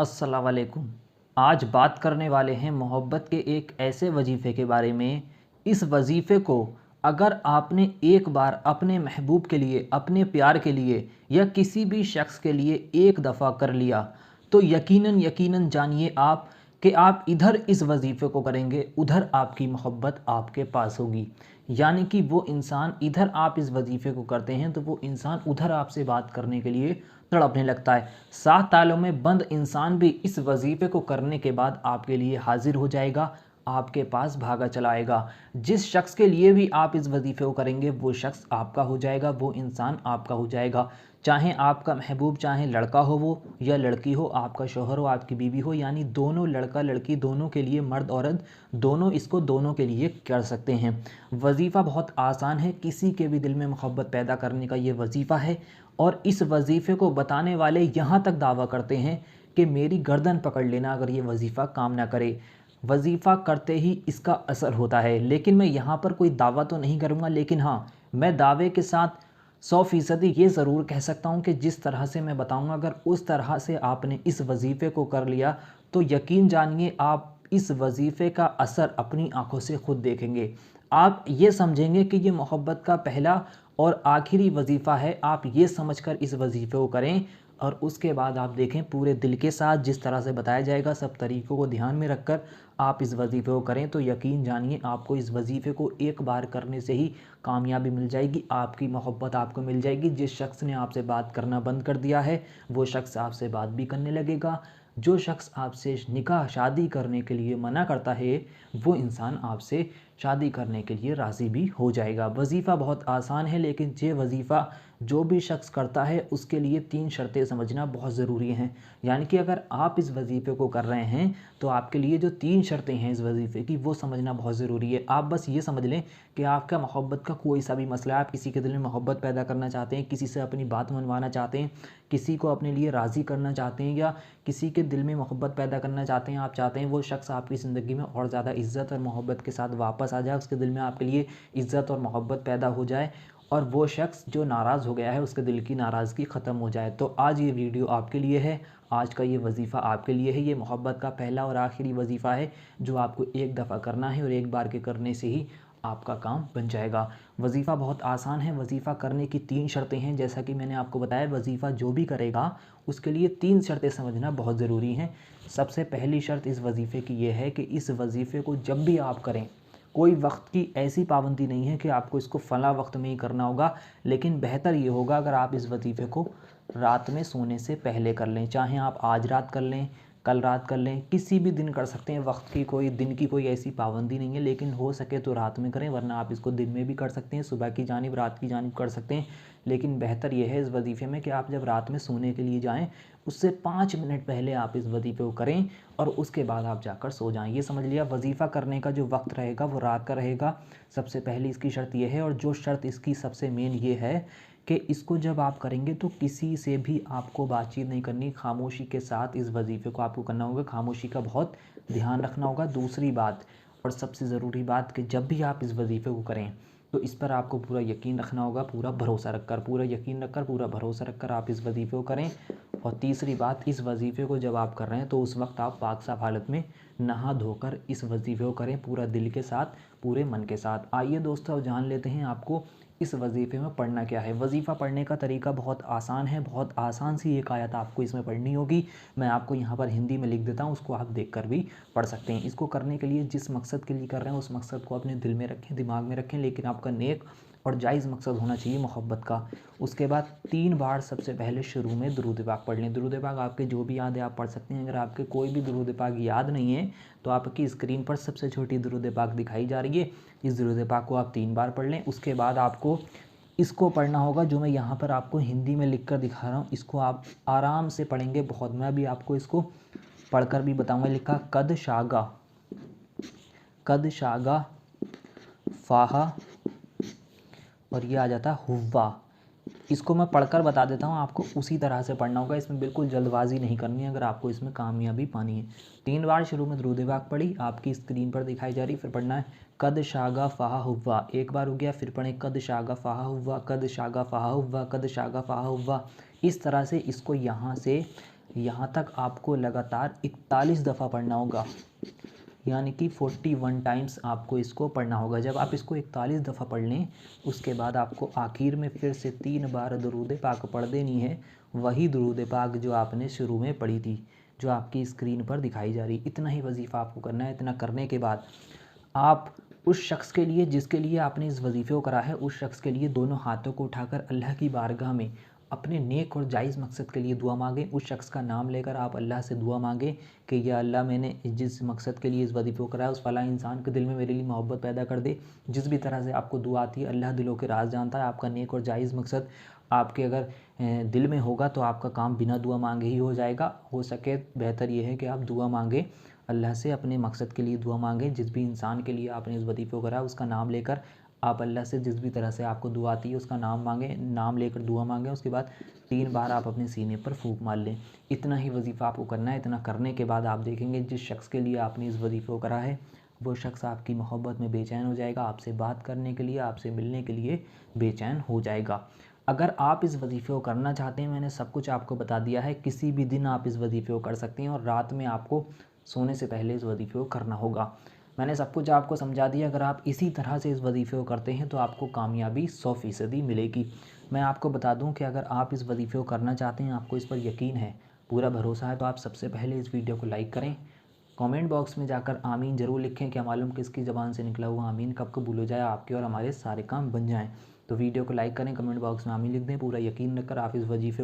अस्सलाम वालेकुम। आज बात करने वाले हैं मोहब्बत के एक ऐसे वजीफ़े के बारे में। इस वजीफ़े को अगर आपने एक बार अपने महबूब के लिए, अपने प्यार के लिए या किसी भी शख्स के लिए एक दफ़ा कर लिया तो यकीनन यकीनन जानिए आप कि आप इधर इस वजीफ़े को करेंगे, उधर आपकी मोहब्बत आपके पास होगी। यानी कि वो इंसान इधर आप इस वजीफ़े को करते हैं तो वो इंसान उधर आपसे बात करने के लिए तड़पने लगता है। 7 तालों में बंद इंसान भी इस वजीफ़े को करने के बाद आपके लिए हाज़िर हो जाएगा, आपके पास भागा चला आएगा। जिस शख्स के लिए भी आप इस वजीफ़े को करेंगे वो शख्स आपका हो जाएगा, वो इंसान आपका हो जाएगा। चाहे आपका महबूब, चाहे लड़का हो वो या लड़की हो, आपका शौहर हो, आपकी बीवी हो, यानी दोनों, लड़का लड़की दोनों के लिए, मर्द औरत दोनों इसको दोनों के लिए कर सकते हैं। वजीफ़ा बहुत आसान है, किसी के भी दिल में मोहब्बत पैदा करने का ये वजीफ़ा है। और इस वजीफ़े को बताने वाले यहाँ तक दावा करते हैं कि मेरी गर्दन पकड़ लेना अगर ये वजीफ़ा काम ना करे। वजीफ़ा करते ही इसका असर होता है। लेकिन मैं यहाँ पर कोई दावा तो नहीं करूँगा, लेकिन हाँ, मैं दावे के साथ 100% ये ज़रूर कह सकता हूँ कि जिस तरह से मैं बताऊँगा अगर उस तरह से आपने इस वजीफ़े को कर लिया तो यकीन जानिए आप इस वजीफ़े का असर अपनी आँखों से खुद देखेंगे। आप ये समझेंगे कि ये मोहब्बत का पहला और आखिरी वजीफ़ा है। आप ये समझकर इस वजीफ़े को करें और उसके बाद आप देखें पूरे दिल के साथ जिस तरह से बताया जाएगा, सब तरीक़ों को ध्यान में रखकर आप इस वजीफ़े को करें तो यकीन जानिए आपको इस वजीफ़े को एक बार करने से ही कामयाबी मिल जाएगी, आपकी मोहब्बत आपको मिल जाएगी। जिस शख्स ने आपसे बात करना बंद कर दिया है वो शख्स आपसे बात भी करने लगेगा। जो शख्स आपसे निकाह शादी करने के लिए मना करता है वो इंसान आपसे शादी करने के लिए राज़ी भी हो जाएगा। वजीफ़ा बहुत आसान है, लेकिन ये वजीफ़ा जो भी शख्स करता है उसके लिए 3 शर्तें समझना बहुत ज़रूरी हैं। यानी कि अगर आप इस वजीफ़े को कर रहे हैं तो आपके लिए जो 3 शर्तें हैं इस वजीफ़े की वो समझना बहुत ज़रूरी है। आप बस ये समझ लें कि आपका मोहब्बत का कोई सा भी मसला है, आप किसी के दिल में मोहब्बत पैदा करना चाहते हैं, किसी से अपनी बात मनवाना चाहते हैं, किसी को अपने लिए राज़ी करना चाहते हैं या किसी के दिल में मोहब्बत पैदा करना चाहते हैं, आप चाहते हैं वो शख्स आपकी ज़िंदगी में और ज़्यादा इज़्ज़त और मोहब्बत के साथ वापस आ जाए, उसके दिल में आपके लिए इज़्ज़त और मोहब्बत पैदा हो जाए और वो शख्स जो नाराज़ हो गया है उसके दिल की नाराज़गी ख़त्म हो जाए। तो आज ये वीडियो आपके लिए है, आज का ये वजीफ़ा आपके लिए है। ये मोहब्बत का पहला और आखिरी वजीफ़ा है जो आपको एक दफ़ा करना है और एक बार के करने से ही आपका काम बन जाएगा। वजीफ़ा बहुत आसान है। वजीफ़ा करने की 3 शर्तें हैं। जैसा कि मैंने आपको बताया, वजीफ़ा जो भी करेगा उसके लिए 3 शर्तें समझना बहुत ज़रूरी हैं। सबसे पहली शर्त इस वजीफ़े की ये है कि इस वजीफ़े को जब भी आप करें, कोई वक्त की ऐसी पाबंदी नहीं है कि आपको इसको फ़लाँ वक्त में ही करना होगा, लेकिन बेहतर ये होगा अगर आप इस वजीफ़े को रात में सोने से पहले कर लें। चाहे आप आज रात कर लें, कल रात कर लें, किसी भी दिन कर सकते हैं। वक्त की कोई, दिन की कोई ऐसी पाबंदी नहीं है, लेकिन हो सके तो रात में करें, वरना आप इसको दिन में भी कर सकते हैं, सुबह की जानिब, रात की जानिब कर सकते हैं। लेकिन बेहतर यह है इस वजीफ़े में कि आप जब रात में सोने के लिए जाएँ उससे 5 मिनट पहले आप इस वजीफ़े को करें और उसके बाद आप जाकर सो जाएँ। ये समझ लिया, वजीफ़ा करने का जो वक्त रहेगा वो रात का रहेगा। सबसे पहली इसकी शर्त यह है। और जो शर्त इसकी सबसे मेन ये है कि इसको जब आप करेंगे तो किसी से भी आपको बातचीत नहीं करनी, खामोशी के साथ इस वजीफ़े को आपको करना होगा, खामोशी का बहुत ध्यान रखना होगा। दूसरी बात और सबसे ज़रूरी बात कि जब भी आप इस वजीफ़े को करें तो इस पर आपको पूरा यकीन रखना होगा, पूरा भरोसा रखकर, पूरा यकीन रखकर, पूरा भरोसा रखकर आप इस वजीफ़े को करें। और तीसरी बात, इस वजीफ़े को जब आप कर रहे हैं तो उस वक्त आप पाक साफ़ हालत में नहा धोकर इस वजीफ़े को करें, पूरा दिल के साथ, पूरे मन के साथ। आइए दोस्तों अब जान लेते हैं आपको इस वजीफ़े में पढ़ना क्या है। वजीफ़ा पढ़ने का तरीका बहुत आसान है। बहुत आसान सी एक आयत आपको इसमें पढ़नी होगी। मैं आपको यहाँ पर हिंदी में लिख देता हूँ, उसको आप देखकर भी पढ़ सकते हैं। इसको करने के लिए जिस मकसद के लिए कर रहे हैं उस मकसद को अपने दिल में रखें, दिमाग में रखें, लेकिन आपका नेक और जायज़ मकसद होना चाहिए मोहब्बत का। उसके बाद 3 बार सबसे पहले शुरू में दुरूद पाक पढ़ लें। दुरूद पाक आपके जो भी याद है आप पढ़ सकते हैं। अगर आपके कोई भी दुरूद पाक याद नहीं है तो आपकी स्क्रीन पर सबसे छोटी दुरूद पाक दिखाई जा रही है, इस दुरूद पाक को आप 3 बार पढ़ लें। उसके बाद आपको इसको पढ़ना होगा जो मैं यहाँ पर आपको हिंदी में लिख कर दिखा रहा हूँ, इसको आप आराम से पढ़ेंगे बहुत। मैं भी आपको इसको पढ़कर भी बताऊँगा। लिखा कद शागा फाहा और ये आ जाता हुव्वा। इसको मैं पढ़कर बता देता हूँ, आपको उसी तरह से पढ़ना होगा। इसमें बिल्कुल जल्दबाजी नहीं करनी है अगर आपको इसमें कामयाबी पानी है। 3 बार शुरू में दुरूद पाक पढ़ी, आपकी स्क्रीन पर दिखाई जा रही। फिर पढ़ना है कद शागा फ़ाहा हुव्वा, एक बार हो गया। फिर पढ़ें कद शागा फ़ाहा हुव्वा, कद शागा फ़ाहा हुव्वा, कद शागा फ़ाहा हुव्वा। इस तरह से इसको यहाँ से यहाँ तक आपको लगातार 41 दफ़ा पढ़ना होगा, यानी कि 41 टाइम्स आपको इसको पढ़ना होगा। जब आप इसको 41 दफ़ा पढ़ लें, उसके बाद आपको आखिर में फिर से 3 बार दुरूद पाक पढ़ देनी है, वही दुरूद पाक जो आपने शुरू में पढ़ी थी, जो आपकी स्क्रीन पर दिखाई जा रही। इतना ही वजीफ़ा आपको करना है। इतना करने के बाद आप उस शख्स के लिए जिसके लिए आपने इस वजीफ़े को करा है, उस शख्स के लिए दोनों हाथों को उठाकर अल्लाह की बारगाह में अपने नेक और जायज़ मकसद के लिए दुआ मांगें। उस शख्स का नाम लेकर आप अल्लाह से दुआ मांगें कि या अल्लाह, मैंने जिस मकसद के लिए इस वजीफ़े को करा है, उस फला इंसान के दिल में मेरे लिए मोहब्बत पैदा कर दे। जिस भी तरह से आपको दुआ आती है, अल्लाह दिलों के राज जानता है। आपका नेक और जायज़ मकसद आपके अगर दिल में होगा तो आपका काम बिना दुआ मांगे ही हो जाएगा। हो सके बेहतर ये है कि आप दुआ मांगें अल्लाह से, अपने मकसद के लिए दुआ मांगें। जिस भी इंसान के लिए आपने इस वजीफ़े को करा है, उसका नाम लेकर आप अल्लाह से जिस भी तरह से आपको दुआ आती है उसका नाम मांगें, नाम लेकर दुआ मांगें। उसके बाद 3 बार आप अपने सीने पर फूंक मार लें। इतना ही वजीफ़ा आपको करना है। इतना करने के बाद आप देखेंगे जिस शख्स के लिए आपने इस वजीफ़े को करा है, वो शख्स आपकी मोहब्बत में बेचैन हो जाएगा, आपसे बात करने के लिए, आपसे मिलने के लिए बेचैन हो जाएगा। अगर आप इस वजीफ़े को करना चाहते हैं, मैंने सब कुछ आपको बता दिया है। किसी भी दिन आप इस वजीफ़े को कर सकते हैं और रात में आपको सोने से पहले इस वजीफ़े को करना होगा। मैंने सब कुछ आपको समझा दिया। अगर आप इसी तरह से इस वजीफ़े को करते हैं तो आपको कामयाबी 100% मिलेगी। मैं आपको बता दूं कि अगर आप इस वजीफ़े को करना चाहते हैं, आपको इस पर यकीन है, पूरा भरोसा है, तो आप सबसे पहले इस वीडियो को लाइक करें। कमेंट बॉक्स में जाकर आमीन ज़रूर लिखें। क्या मालूम किसकी ज़बान से निकला हुआ आमीन कब कबूल हो जाए, आपके और हमारे सारे काम बन जाएँ। तो वीडियो को लाइक करें, कमेंट बॉक्स में आमीन लिख दें। पूरा यकीन रखकर आप इस वजीफ़े